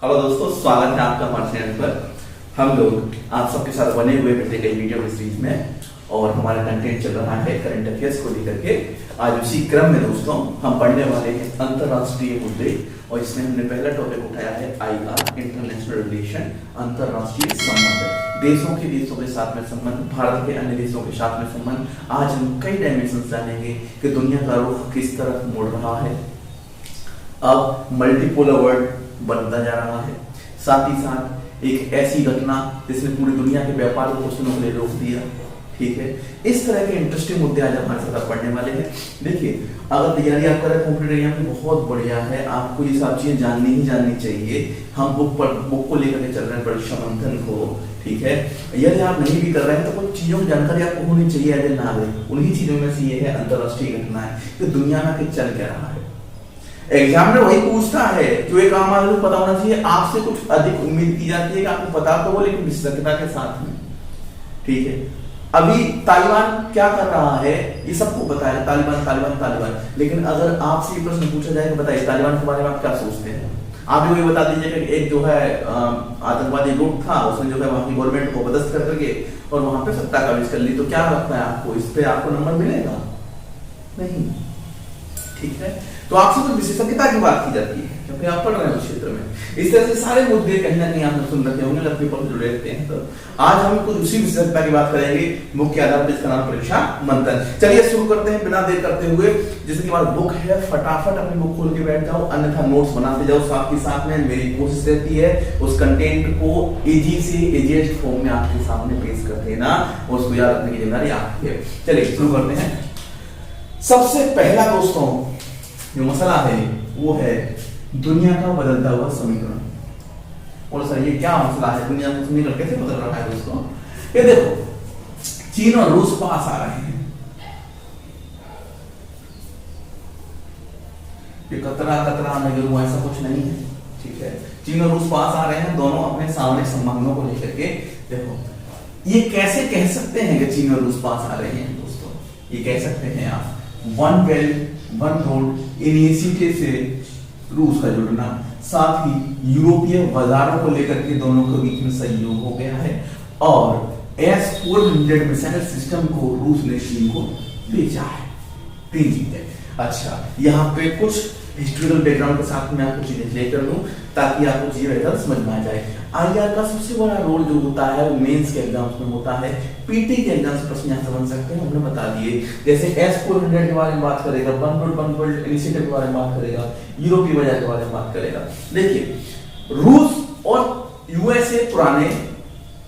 Hello दोस्तों, स्वागत है आपका हमारे चैनल पर। हम लोग आप सबके साथ बने हुए पिछले कई वीडियो की सीरीज में और हमारा कंटेंट चल रहा है करंट अफेयर्स को लेकर के। आज उसी क्रम में दोस्तों हम पढ़ने वाले हैं अंतरराष्ट्रीय मुद्दे और इसमें हमने पहला टॉपिक उठाया है IR इंटरनेशनल रिलेशन, अंतरराष्ट्रीय संबंध, देशों के साथ में संबंध, भारत के अन्य देशों के साथ में संबंध। आज हम कई डायमेंशन जानेंगे कि दुनिया का रुख किस तरफ मुड़ रहा है। अब मल्टीपोलर वर्ल्ड बनता जा रहा है, साथ ही साथ एक ऐसी घटना जिसने पूरी दुनिया के व्यापार को कुछ दिनों के लिए रोक दिया। ठीक है, इस तरह के इंटरेस्टिंग मुद्दे आज हमारे साथ पढ़ने वाले हैं। देखिए, अगर तैयारी आप कर रहे हैं कॉम्पिटिटिव एग्जाम की, बहुत बढ़िया है, आपको ये सब चीजें जाननी चाहिए। हम बुक को लेकर के चल रहे हैं, परीक्षा मंथन को। ठीक है, यदि आप नहीं भी कर रहे हैं तो कुछ चीजों की जानकारी आपको होनी चाहिए एज ए नागरिक। उन्हीं चीजों में से ये है अंतरराष्ट्रीय घटनाएं कि दुनिया में चल क्या रहा है। एग्जामिनर वही पूछता है जो एक आम आदमी को पता होना चाहिए। आपसे कुछ अधिक उम्मीद की जाती है कि आपको पता तो हो, लेकिन विशेषज्ञता के साथ में। ठीक है, अभी तालिबान क्या कर रहा है ये सबको पता है, तालिबान। लेकिन अगर आपसे ये प्रश्न पूछा जाए कि बताइए तालिबान के बारे में आप क्या सोचते हैं, आप भी वही बता दीजिए कि एक जो है आतंकवादी ग्रुप था, उसने जो है वहां की गवर्नमेंट को पदस्थ कर करके और वहां पे सत्ता कब्जा कर ली, तो क्या लगता है आपको इस पे आपको नंबर मिलेगा? नहीं। ठीक है, तो आपसे तो विशेषज्ञता की बात की जाती है क्योंकि आप पढ़ रहे हैं उस क्षेत्र में। इस तरह से सारे मुद्दे कहीं ना कहीं आपने सुन रखे होंगे, जब पेपर से जुड़े रहते हैं। तो आज हम कुछ उसी विशेषज्ञता की बात करेंगे, मुख्य आधार पर इसका नाम परीक्षा मंथन। चलिए शुरू करते हैं बिना देर करते हुए। जिसकी बात बुक है, फटाफट अपनी बुक खोल के बैठ जाओ, अन्यथा नोट्स बनाते जाओ साथ ही साथ में। मेरी कोशिश रहती है उस कंटेंट को इजी से इजीएस्ट फॉर्म में आपके सामने पेश कर देना, उसको याद रखने की जिम्मेदारी आपकी है। चलिए शुरू करते हैं। सबसे पहला दोस्तों जो मसला है वो है दुनिया का बदलता हुआ समीकरण। और सर ये क्या मसला है, दुनिया का समीकरण कैसे बदल रहा है दोस्तों? ये देखो, चीन और रूस पास आ रहे हैं। ये कतरा में गिरूं ऐसा कुछ नहीं है। ठीक है, चीन और रूस पास आ रहे हैं, दोनों अपने सामने संबंधों को लेकर के। देखो, ये कैसे कह सकते हैं कि चीन और रूस पास आ रहे हैं दोस्तों? ये कह सकते हैं आप one belt one road initiative से रूस का जुड़ना, साथ ही यूरोपीय बाजारों को लेकर के दोनों के बीच में सहयोग हो गया है, और S-400 मिसाइल सिस्टम को रूस ने चीन को बेचा है। तीन चीजें। अच्छा, यहाँ पे कुछ हिस्टोरिकल बैकग्राउंड के साथ में आपको चीजें क्लियर कर दूं ताकि आपको चीजें बेहतर समझ में आ जाए। IR का सबसे बड़ा रोल जो होता है वो मेंस के एग्जाम्स में होता है। पीटी के एग्जाम्स प्रश्न यहाँ समझ सकते हैं, हमने बता दिए। जैसे S-400 के बारे में बात करेगा, वन वर्ल्ड इनिशिएटिव के बारे में बात करेगा, यूरोपीय बाजार के बारे में बात करेगा। देखिए, रूस और यूएसए पुराने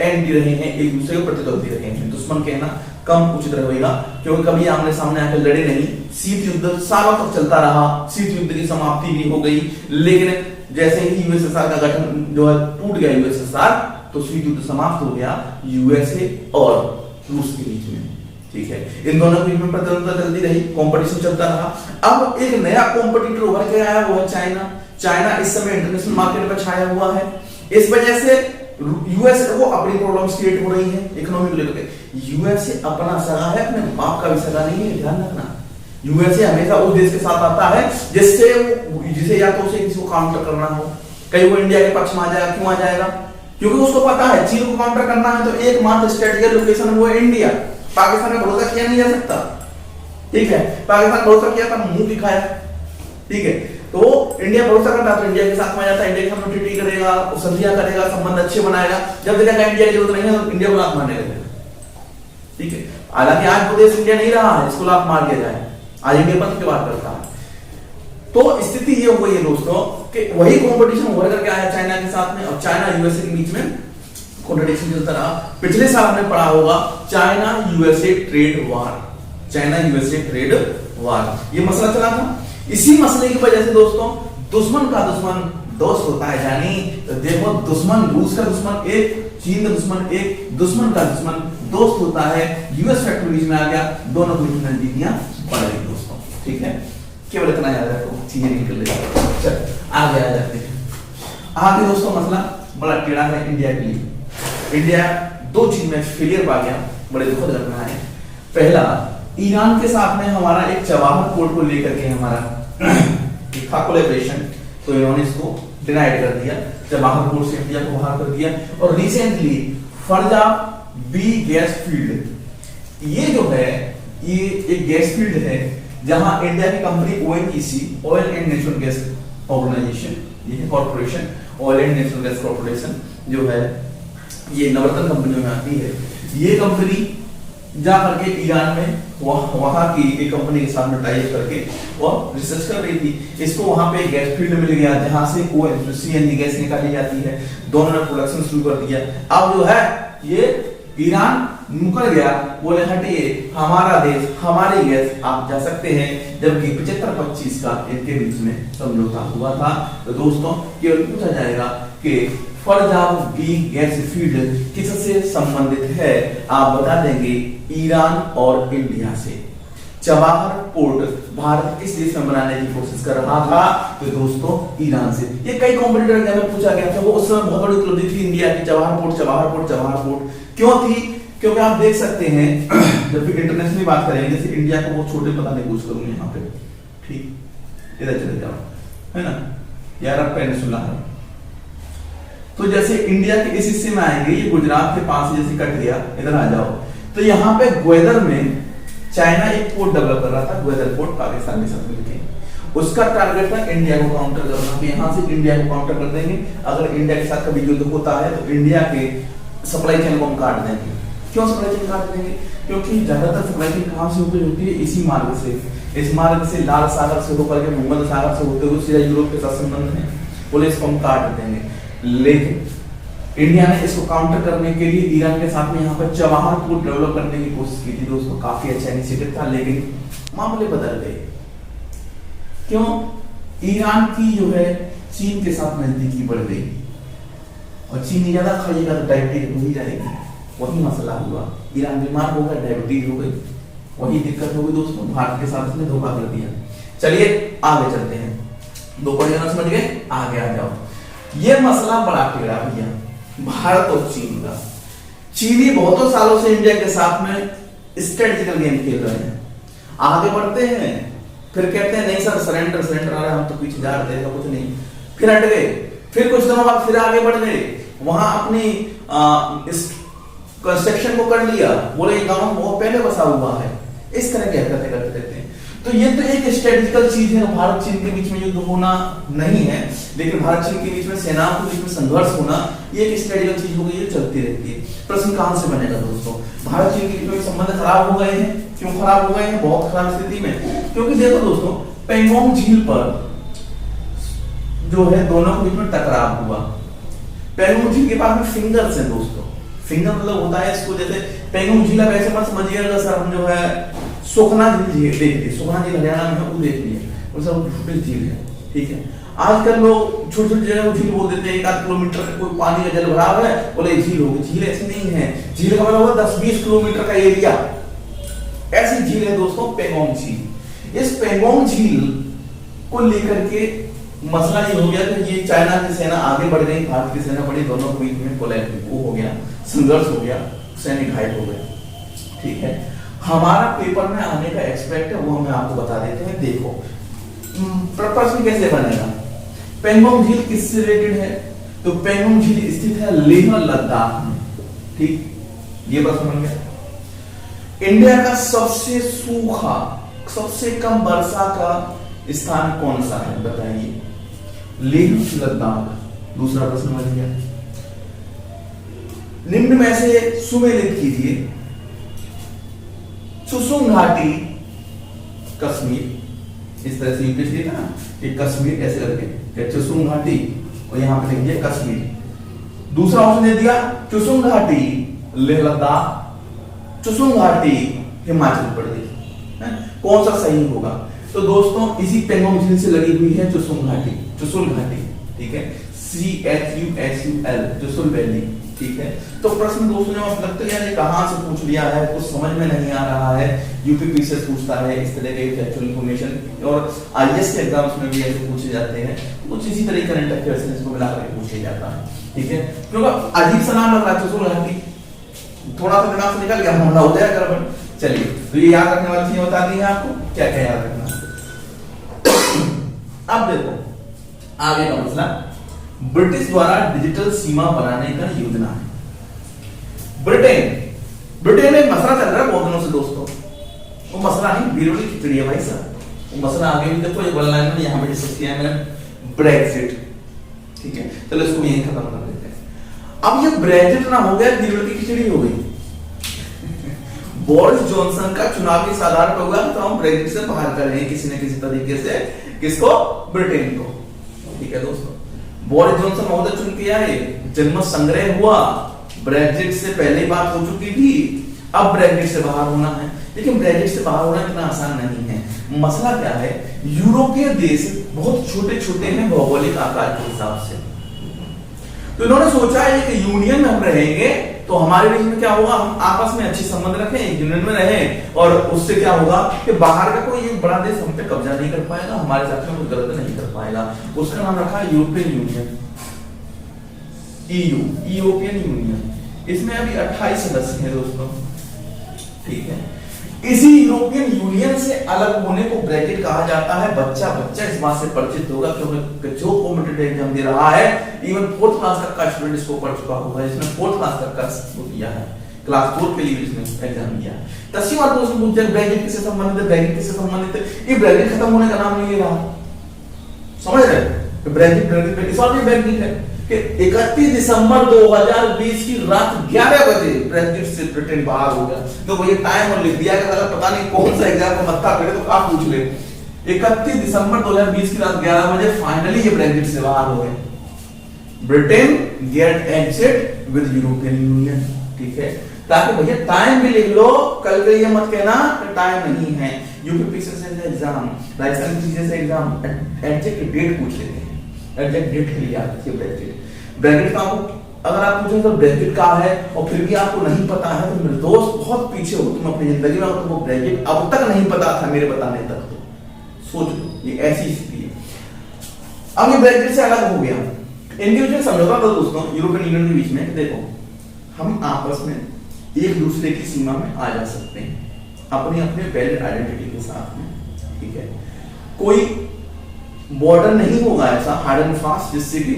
एंटी रहे हैं, एक दूसरे को प्रतिद्वंदी रहे हैं। दुश्मन कहना कम उचित रहेगा क्योंकि कभी आमने सामने आकर लड़े नहीं। शीत युद्ध सालों तक चलता रहा, शीत युद्ध की समाप्ति भी हो गई, लेकिन जैसे ही यूएसएसआर का गठन जो है टूट गया यूएसएसआर, तो शीत युद्ध समाप्त हो गया यूएसए और रूस के बीच में। ठीक है, इन दोनों के बीच में प्रतिद्वंदिता चलती रही, कंपटीशन चलता रहा। अब एक नया कॉम्पिटिटर उभर के आया, वो है चाइना। चाइना इस समय इंटरनेशनल मार्केट पर छाया हुआ है। इस वजह से यूएसए को अपनी प्रॉब्लम्स क्रिएट हो रही है इकोनॉमी को लेकर। यूएसए अपना सगा है, अपने बाप का भी सगा नहीं है, ध्यान रखना। यूएसए हमेशा उस देश के साथ आता है जिसे या तो उसे किसी को काउंटर करना हो। कहीं वो इंडिया के पक्ष में आ जाएगा। क्यों आ जाएगा? क्योंकि उसको पता है चीन को काउंटर करना है तो एकमात्र स्ट्रेटेजिक लोकेशन वो है इंडिया। पाकिस्तान में भरोसा किया नहीं जा सकता। ठीक है, पाकिस्तान भरोसा किया था, मुंह दिखाया। ठीक है, तो इंडिया भरोसा करता है तो इंडिया के साथ में जाता है, इंडिया के साथ ट्रीटी करेगा, संधियां करेगा, संबंध अच्छे बनाएगा। जब देखेगा इंडिया की जरूरत नहीं है तो इंडिया को लात मारने लगेगा। ठीक है, हालांकि आज वो देश इंडिया नहीं रहा है, इसको लात मार दिया जाए, आज इंडिया पंथ की बात करता है। तो स्थिति ये हो गई है दोस्तों कि वही कंपटीशन उभर करके आया चाइना के साथ में, और चाइना यूएसए के बीच में कॉन्ट्रडिक्शन चलता रहा। पिछले साल हमने पढ़ा होगा China USA trade war, China USA trade war, ये मसला चला था। इसी मसले की वजह से दोस्तों दुश्मन का दुश्मन दोस्त होता है। यानी तो देखो, दुश्मन रूस का दुश्मन एक, चीन का दुश्मन एक, दुश्मन का दुश्मन दोस्त होता है। यूएस फैक्टर बीच में आ गया, दोनों की नजदीकियां बढ़ गई दोस्तों। ठीक है, केवल इतना याद रखो, चीजें निकल रही। चल आगे आ जाते हैं। आगे दोस्तों मसला बड़ा टेढ़ा है इंडिया के लिए। इंडिया दो चीज में फेलियर पा गया, बड़े दुखद घटना है। पहला, ईरान के साथ में हमारा एक चबाहर पोर्ट को लेकर के हमारा था कोलैबोरेशन, तो इन्होंने इसको डिनाइड कर दिया, चबाहर पोर्ट से इंडिया को बाहर कर दिया। और रिसेंटली फरजाब बी गैस फील्ड, ये जो है ये एक गैस फील्ड है जहां इंडिया की company ONGC, oil and natural gas organisation, ये corporation, oil and natural gas corporation जो है ये नवरत्न कंपनियों में आती है। ये कंपनी जा करके ईरान में वहां की एक कंपनी के साथ में टाई अप करके और रिसर्च कर रही थी। इसको वहां पे गैस फील्ड मिल गया जहां से सीएनजी गैस निकाली जाती है। दोनों ने प्रोडक्शन शुरू कर दिया। अब जो है ये ईरान मुकर गया, बोले हटिए हमारा देश हमारी गैस आप जा सकते हैं, जबकि 75-25 का इनके बीच में समझौता हुआ था। तो दोस्तों केवल पूछा जाएगा कि फरजाब बी गैस फील्ड किससे संबंधित है, आप बता देंगे ईरान और इंडिया से। चबाहर पोर्ट भारत किस देश में बनाने की कोशिश कर रहा था, तो दोस्तों ईरान से। ये कई कॉम्पिटिटर एग्जाम में पूछा गया था, वो उस समय बहुत बड़ी उपलब्धि थी इंडिया की। Chabahar port Chabahar port Chabahar port क्यों थी, क्योंकि आप देख सकते हैं जब भी इंटरनेशनली बात करेंगे, जैसे इंडिया को बहुत छोटे पता नहीं पूछ करूंगा यहाँ पे, ठीक इधर चले जाओ, है ना, ये अरब पेनिनसुला है। तो जैसे इंडिया के इस हिस्से में आएंगे, ये गुजरात के पास जैसे कट गया, इधर आ जाओ, तो यहाँ पे ग्वेदर में चाइना एक पोर्ट डेवलप कर रहा था, ग्वेदर पोर्ट, पाकिस्तान के साथ मिलकर। उसका टारगेट था इंडिया को काउंटर करना, तो यहाँ से इंडिया को काउंटर कर देंगे। अगर इंडिया के साथ कभी युद्ध होता है तो इंडिया के सप्लाई चेन को हम काट देंगे। क्यों सप्लाई चेन काट देंगे, क्योंकि ज्यादातर सप्लाई चेन कहां से होती है, इसी मार्ग से। इस मार्ग से लाल सागर से होकर के भूमध्य सागर से होते हुए सीधा यूरोप के साथ संबंध है, बोले इसको हम काट देंगे। लेकिन इंडिया ने इसको काउंटर करने के लिए ईरान के साथ में यहाँ पर चबाहर पोर्ट डेवलप करने की कोशिश की थी दोस्तों। काफी अच्छा इनिशिएटिव था, लेकिन मामले बदल गए। क्यों, ईरान की जो है चीन के साथ नजदीकी बढ़ गई, और चीन ज्यादा खाएगा तो डायबिटीज हो ही जाएगी। वही मसला हुआ, ईरान बीमार हो गया, डायबिटीज हो गई, वही दिक्कत हो गई दोस्तों। भारत के साथ इसने धोखा कर दिया। चलिए आगे चलते हैं, दो पॉइंट समझ गए, आगे आ जाओ। ये मसला बड़ा टेढ़ा भैया, भारत और चीन का। चीनी बहुतों सालों से इंडिया के साथ में स्ट्रेटेजिकल गेम खेल रहे हैं। आगे बढ़ते हैं, फिर कहते हैं नहीं सर सरेंडर सरेंडर आ रहा है, हम तो पीछे जा रहे थे, कुछ नहीं, फिर हट गए, फिर कुछ दिनों बाद फिर आगे बढ़ गए, वहां अपनी इस कंस्ट्रक्शन को कर लिया, बोले ये गांव बहुत पहले बसा हुआ है। इस तरह की हरकतें करते रहते हैं। तो ये तो एक स्ट्रेटेजिकल चीज है, भारत चीन के बीच में युद्ध होना नहीं है, लेकिन भारत चीन के बीच में सेनाओं के बीच में संघर्ष होना ये एक स्ट्रेटेजिकल चीज हो गई है, चलती रहती है। प्रश्न कहां से बनेगा दोस्तों, भारत चीन के बीच में संबंध खराब हो गए हैं। क्यों खराब हो गए हैं, बहुत खराब स्थिति में, क्योंकि देखो दोस्तों पेंगोंग झील पर जो है दोनों के बीच में टकराव हुआ। पेंगोंग झील के पास में फिंगर्स हैं दोस्तों, फिंगर मतलब होता है इसको, जैसे पेंगोंग झील आप ऐसे मत समझिएगा सर हम जो है सोखना झील देख लिए, सोखना झील हरियाणा में है, वो देख लिए, वो सब छोटी झील है, ठीक है। आजकल लोग छोटी छोटी जगह झील बोल देते हैं, 1-8 किलोमीटर का कोई पानी का जल भराव है, बोले झील होगी। झील ऐसी नहीं है, झील का मतलब होगा 10-20 किलोमीटर का एरिया, ऐसी झील है दोस्तों पेंगोंग झील। इस पेंगोंग झील को लेकर के मसला ये हो गया कि ये चाइना की सेना आगे बढ़ गई, भारत की सेना बढ़ी, दोनों के बीच में वो हो गया, संघर्ष हो गया, सैनिक घायल हो गया, ठीक है। हमारा पेपर में आने का एक्सपेक्ट है वो हमें आपको बता देते हैं। देखो प्रश्न कैसे बनेगा, पेंगोंग झील किससे रिलेटेड है, तो पेंगोंग झील स्थित है लेह लद्दाख में, ठीक, ये प्रश्न बन गया। इंडिया का सबसे सूखा, सबसे कम वर्षा का स्थान कौन सा है बताइए, लेह लद्दाख। दूसरा प्रश्न बन गया, निम्न में से सुमेलित कीजिए, चुसुंग घाटी कश्मीर, इस तरह से यूपीएससी था कि कश्मीर ऐसे करके चुसुंग घाटी, और यहां पे लिख दिया कश्मीर। दूसरा ऑप्शन दे दिया चुसुंग घाटी लेह लद्दाख, चुसुंग घाटी हिमाचल प्रदेश, कौन सा सही होगा। तो दोस्तों इसी पेंगोंग झील से लगी हुई है चुसुल घाटी, चुसुल घाटी, ठीक है, CHUSUL, चुसुल वैली, ठीक है। तो प्रश्न दोस्तों जब लगता है यार कहां से पूछ लिया है, कुछ समझ में नहीं आ रहा है, यूपीपीसीएस पूछता है इस तरह के फैक्चुअल इंफॉर्मेशन, और आईएएस के एग्जाम्स में भी ऐसे पूछे जाते हैं, कुछ इसी तरह करंट अफेयर्स से इसको मिलाकर पूछे जाता है, ठीक है। क्योंकि अजीब सा नाम लग रहा है चुसुल घाटी, थोड़ा सा दिमाग से निकल गया, हमला हो जाएगा गड़बड़। चलिए तो ये याद रखने वाली चीजें बता दी है आपको, क्या क्या याद रखना। अब देखो आगे का मसला, ब्रिटिश द्वारा डिजिटल सीमा बनाने का योजना है। ब्रिटेन में मसला चल रहा है बहुत दिनों से दोस्तों। वो मसला नहीं, बीरबल की खिचड़ी है भाई साहब। वो मसला आगे भी देखो, ये वन लाइन में यहां पे डिस्कस किया है मैंने, ब्रेक्सिट। ठीक है, चलो इसको यहीं खत्म कर देते हैं। अब ये ब्रेक्सिट ना हो गया, बीरबल की खिचड़ी हो गई। बोरिस जॉनसन का चुनावी साधारण पर हुआ तो हम ब्रेक्सिट से बाहर कर रहे हैं किसी न किसी तरीके से, किसको? ब्रिटेन को। ठीक है दोस्तों, बोरिस जॉनसन महोदय चुन किया है, जनमत संग्रह हुआ, ब्रेक्सिट से पहले बात हो चुकी थी, अब ब्रेक्सिट से बाहर होना है। लेकिन ब्रेक्सिट से बाहर होना इतना आसान नहीं है। मसला क्या है, यूरोपीय देश बहुत छोटे छोटे हैं भौगोलिक आकार के हिसाब से, तो इन्होंने सोचा है कि यूनियन में हम रहेंगे तो हमारे बीच में क्या होगा, हम आपस में अच्छे संबंध रखें, यूनियन में रहें, और उससे क्या होगा कि बाहर का कोई एक बड़ा देश हम पे कब्जा नहीं कर पाएगा, हमारे साथ में कोई गलत नहीं कर पाएगा। उसका नाम रखा European union, EU, European union. इसमें अभी 28 सदस्य हैं दोस्तों। ठीक है, इसी यूरोपियन यूनियन से अलग होने को ब्रैकेट कहा जाता है। बच्चा इस बात से परिचित होगा क्योंकि जो कॉम्पिटिटिव एग्जाम दे रहा है, इवन 4th क्लास तक का स्टूडेंट इसको पढ़ चुका होगा, जिसने 4th क्लास तक का किया है, क्लास 4 के लिए इसने एग्जाम दिया है। 10वीं बार तो उसने पूछा ब्रैकेट किससे संबंधित है, ब्रैकेट किससे संबंधित है। ये ब्रैकेट खत्म होने का नाम नहीं ले रहा, समझ रहे? ब्रैकेट इस बार भी ब्रैकेट है कि 31 दिसंबर 2020 की रात 11 बजे ब्रेक्सिट से ब्रिटेन बाहर हो गया। तो वो ये टाइम और लिख दिया कि अगर पता नहीं कौन सा एग्जाम को मत्था पड़े तो आप पूछ ले। 31 दिसंबर 2020 की रात 11 बजे फाइनली ये ब्रेक्सिट से बाहर हो गए। Britain get exit with European Union. ठीक है, ताकि भैया टाइम भी लिख लो, कल के ये मत कहना कि टाइम नहीं है। यूपीपीसी से एग्जाम, राजस्थान से एग्जाम एग्जैक्ट डेट पूछ लेते हैं, एग्जैक्ट डेट के लिए आती है ब्रेक्सिट। ब्रेक्सिट का अगर आप पूछें तो ब्रेक्सिट का है और फिर भी आपको नहीं पता है तो मेरे दोस्त बहुत पीछे हो तुम अपनी जिंदगी में, तो वो ब्रेक्सिट अब तक नहीं पता था मेरे बताने तक, तो सोच लो ये ऐसी स्थिति है। अब ये ब्रेक्सिट से अलग हो गया, इनके बीच में समझौता था दोस्तों यूरोपियन यूनियन के बीच में, देखो हम आपस में एक दूसरे की सीमा में आ जा सकते हैं अपनी अपने वैलिड आइडेंटिटी के साथ में। ठीक है, कोई बॉर्डर नहीं होगा ऐसा हार्ड एंड फास्ट जिससे कि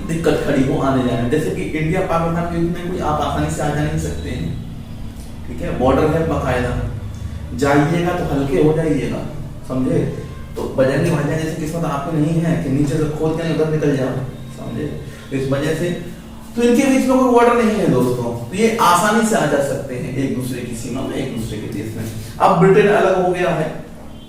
दिक्कत खड़ी हो आने जाने, जैसे कि इंडिया पाकिस्तान के बीच में कोई आप आसानी से आ जा नहीं सकते हैं। ठीक है, बॉर्डर है बकायदा, जाइएगा तो हल्के हो जाइएगा, समझे? तो बजाने वजह जैसे किस्मत आपकी नहीं है कि नीचे से खोद के उधर निकल जाओ, समझे? इस वजह से तो इनके बीच में कोई बॉर्डर नहीं है दोस्तों, तो ये आसानी से आ जा सकते हैं एक दूसरे की सीमा में, एक दूसरे के देश में। अब ब्रिटेन अलग हो गया है।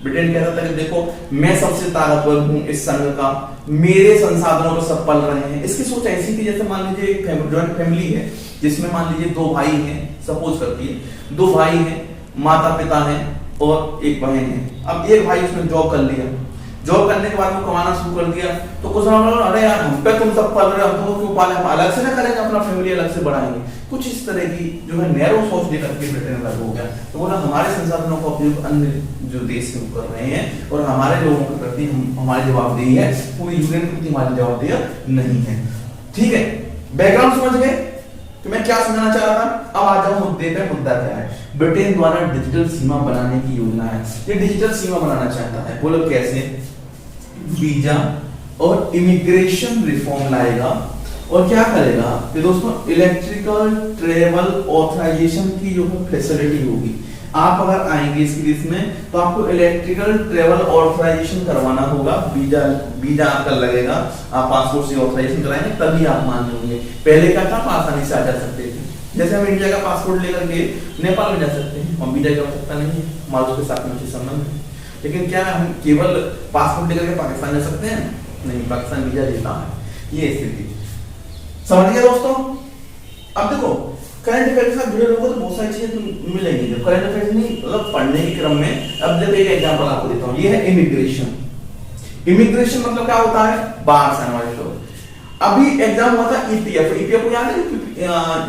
ब्रिटेन कहता था कि देखो मैं सबसे ताकतवर हूं इस संघ का, मेरे संसाधनों पर सब पल रहे हैं। इसकी सोच ऐसी थी जैसे मान लीजिए एक जॉइंट फैमिली है जिसमें मान लीजिए 2 भाई हैं, सपोज करती है 2 भाई हैं, माता पिता हैं और एक बहन है। अब एक भाई उसने जॉब कर लिया, जॉब करने के बाद वो कमाना शुरू कर दिया, तो कुछ अरे यार हम पे तुम सब पल रहे हो, हम तुमको क्यों पाले, हम अलग से ना करेंगे, अपना फैमिली अलग से बढ़ाएंगे। कुछ इस तरह की जो है नैरो सोच लेकर के ब्रिटेन अलग हो गया। तो बोला हमारे संसाधनों का उपयोग अन्य जो देश में कर रहे हैं और हमारे लोगों के प्रति हमारी जवाबदेही है, पूरी यूनियन के प्रति हमारी जवाबदेही नहीं है। ठीक है, बैकग्राउंड समझ गए तो मैं क्या समझाना चाह रहा था। अब आ जाओ मुद्दे पे, मुद्दा क्या है? ब्रिटेन द्वारा डिजिटल सीमा बनाने की योजना है। ये डिजिटल सीमा बनाना चाहता है, बोलो कैसे? वीजा और इमिग्रेशन रिफॉर्म लाएगा और क्या करेगा कि दोस्तों इलेक्ट्रिकल ट्रेवल ऑथराइजेशन की जो फैसिलिटी होगी, आप अगर आएंगे इस केस में तो आपको इलेक्ट्रिकल ट्रेवल ऑथराइजेशन करवाना होगा, वीजा आपका लगेगा, आप पासपोर्ट से ऑथराइजेशन कराएंगे तभी आप मान होंगे। पहले क्या था, आप आसानी से आ जा सकते थे, जैसे हम इंडिया का पासपोर्ट लेकर के नेपाल में जा सकते हैं, हम वीजा की आवश्यकता नहीं है, हमारे उसके साथ में अच्छे संबंध है। लेकिन क्या हम केवल पासपोर्ट लेकर के पाकिस्तान जा सकते हैं? नहीं, पाकिस्तान वीजा देता है। ये स्थिति समझ गए दोस्तों। अब देखो करंट अफेयर के साथ जुड़े लोगों को तो बहुत सारी चीजें मिलेंगी, जब करंट अफेयर नहीं मतलब पढ़ने के क्रम में। अब देखो एक एग्जांपल आपको देता हूं, ये है इमिग्रेशन। इमिग्रेशन मतलब क्या होता है? बाहर से आने वाले लोग। अभी एग्जाम हुआ था ईपीएफओ, ईपीएफओ याद है?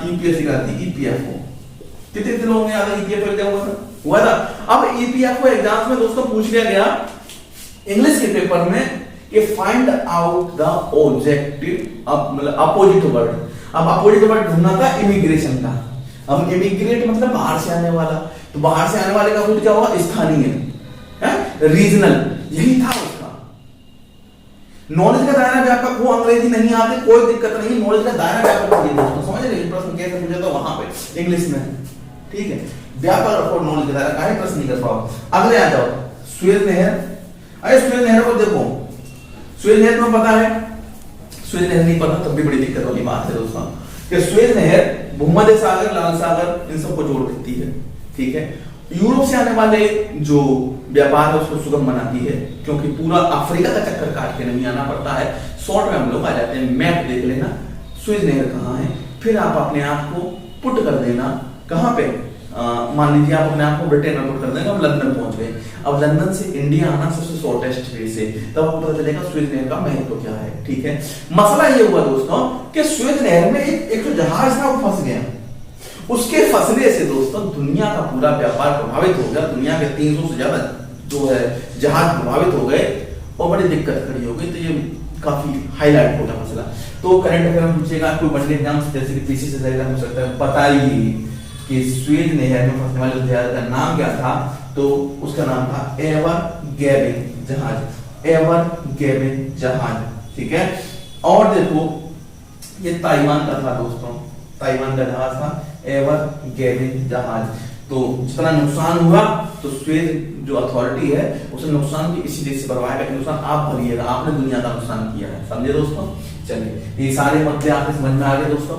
यूपीएससी कराती है ईपीएफओ। कितने लोगों ने याद है ईपीएफओ एग्जाम हुआ था? अब ईपीएफओ एग्जाम्स में दोस्तों पूछ लिया गया इंग्लिश के पेपर में कि फाइंड आउट द ऑब्जेक्टिव, अब मतलब अपोजिट वर्ड। अब अपोजिट वर्ड ढूंढना था इमिग्रेशन का। अब इमिग्रेट मतलब बाहर से आने वाला, तो बाहर से आने वाले का कुछ क्या होगा? स्थानीय है, रीजनल, यही था उसका। नॉलेज का दायरा व्यापक हो, अंग्रेजी नहीं आते कोई दिक्कत नहीं, नॉलेज का दायरा व्यापक चाहिए दोस्तों, समझ रहे हैं? प्रश्न कैसे पूछे तो वहां पे इंग्लिश में, ठीक है, व्यापक रखो नॉलेज का दायरा, काहे प्रश्न नहीं कर पाओ। अगले आ जाओ, सुएज नहर। अरे सुएज नहर को देखो, सुएज नहर तुम्हें पता है? सुएज नहर नहीं पता तब भी बड़ी दिक्कत वाली बात है दोस्तों, कि सुएज नहर भूमध्य सागर, लाल सागर इन सबको जोड़ देती है, ठीक है। यूरोप से आने वाले जो व्यापार है उसको सुगम बनाती है, क्योंकि पूरा अफ्रीका का चक्कर काट के नहीं आना पड़ता है, शॉर्ट में हम लोग आ जाते हैं। मैप देख लेना सुएज नहर कहाँ है, फिर आप अपने आप को पुट कर देना कहाँ पे, मान लीजिए आप अपने आप को ब्रिटेन में पुट कर देंगे, अब लंदन पहुंच गए। अब लंदन से इंडिया आना सबसे शॉर्टेस्ट वे से, तब आपको पता चलेगा सुएज नहर का महत्व क्या है, ठीक है। मसला ये हुआ दोस्तों कि सुएज नहर में एक जो जहाज था वो फंस गया, उसके फंसने से दोस्तों दुनिया का पूरा व्यापार प्रभावित हो गया, दुनिया के 300 से ज्यादा जो है जहाज प्रभावित हो गए और बड़ी दिक्कत खड़ी हो गई। तो ये काफी हाईलाइट हो गया मसला। तो करंट अफेयर में पूछेगा कोई बनने एग्जाम जैसे कि पीसी से एग्जाम हो सकता है, बताइए कि सुएज नहर में फंसने वाले जहाज का नाम क्या था? तो उसका नाम था एवर गैबिन जहाज, एवर गैबिन जहाज, ठीक है। और देखो ये ताइवान का था दोस्तों, ताइवान का जहाज था एवर गैबिन जहाज। तो जितना नुकसान हुआ तो सुएज जो अथॉरिटी है उसे नुकसान की इसी देश से भरवाएगा, नुकसान आप भरिएगा, आपने दुनिया का नुकसान किया है, समझे दोस्तों। चलिए ये सारे मुद्दे आपके समझ में आ गए दोस्तों।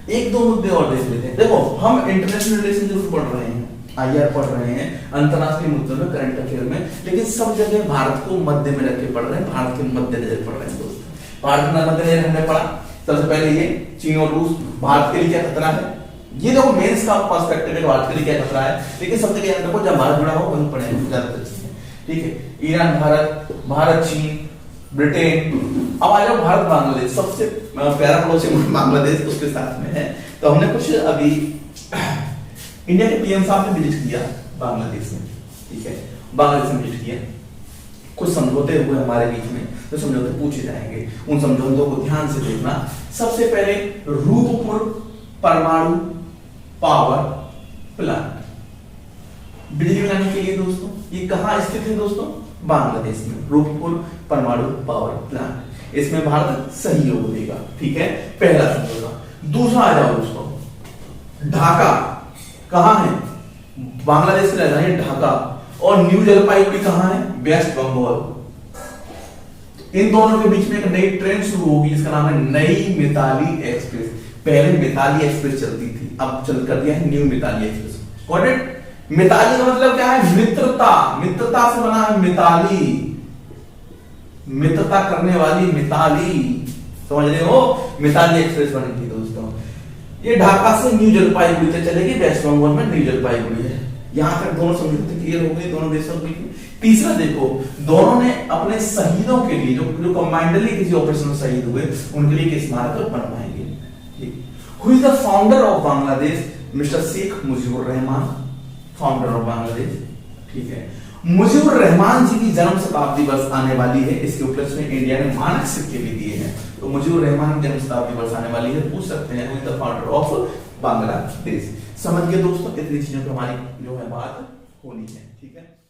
एक दो मुद्दे और देख लेते हैं। देखो हम इंटरनेशनल रिलेशन जरूर पढ़ रहे हैं, आईआर पढ़ रहे हैं, अंतरराष्ट्रीय मुद्दों में, करंट अफेयर में, लेकिन सब जगह भारत को मध्य में रख के पढ़ रहे हैं, भारत के मध्य नजर पढ़ रहे हैं दोस्तों। भारत का मध्य नजर हमने पढ़ा, सबसे पहले ये चीन और रूस, भारत के लिए क्या खतरा है, ये देखो मेंस का पर्सपेक्टिव है, भारत के लिए क्या खतरा है, लेकिन सब जगह याद रखो जब भारत जुड़ा हो वहीं पढ़े ज्यादा अच्छी है, ठीक है। ईरान भारत, भारत चीन, ब्रिटेन। अब आ जाओ भारत बांग्लादेश, सबसे प्यारा पड़ोसी बांग्लादेश उसके साथ में है। तो हमने कुछ अभी इंडिया के पीएम साहब ने विजिट किया बांग्लादेश में, ठीक है, बांग्लादेश में विजिट किया, कुछ समझौते हुए हमारे बीच में, तो समझौते पूछे जाएंगे, उन समझौतों को ध्यान से देखना। सबसे पहले रूपपुर परमाणु पावर प्लांट बिजली बनाने के लिए दोस्तों, ये कहां स्थित है दोस्तों? बांग्लादेश में, रूपपुर परमाणु पावर प्लांट। इसमें भारत सहयोग देगा, ठीक है, पहला समझौता। दूसरा आ जाओ दोस्तों, ढाका कहां है? बांग्लादेश की राजधानी ढाका। और न्यू जलपाईगुड़ी कहां है? वेस्ट बंगाल। इन दोनों के बीच में एक नई ट्रेन शुरू होगी जिसका नाम है नई मिताली एक्सप्रेस। पहले मिताली एक्सप्रेस चलती थी, अब चल कर दिया है new Mitali Express. Got it? Mitali का मतलब क्या है? मित्रता, मित्रता से बना है मिताली, मित्रता करने वाली मिताली, समझ रहे हो? मिताली एक्सप्रेस बनेगी दोस्तों। ये ढाका से न्यू जलपाईगुड़ी तक चलेगी, वेस्ट बंगाल में न्यू जलपाईगुड़ी है। यहां तक दोनों समझौते क्लियर हो गए दोनों देशों की। तीसरा देखो, दोनों ने अपने शहीदों के लिए जो कमांडली किसी ऑपरेशन में शहीद हुए उनके लिए एक स्मारक बनवाएंगे। Who is the founder of Bangladesh? Mister Sheikh Mujibur Rahman, founder of Bangladesh, ठीक है। मुजीबुर रहमान जी की जन्म शताब्दी वर्ष आने वाली है, इसके उपलक्ष्य में इंडिया ने मानक सिक्के भी दिए हैं। तो मुजीबुर रहमान की जन्म शताब्दी वर्ष आने वाली है, पूछ सकते हैं who is the founder of Bangladesh. समझ गए दोस्तों, इतनी चीजों पर हमारी जो है बात होनी है, ठीक है।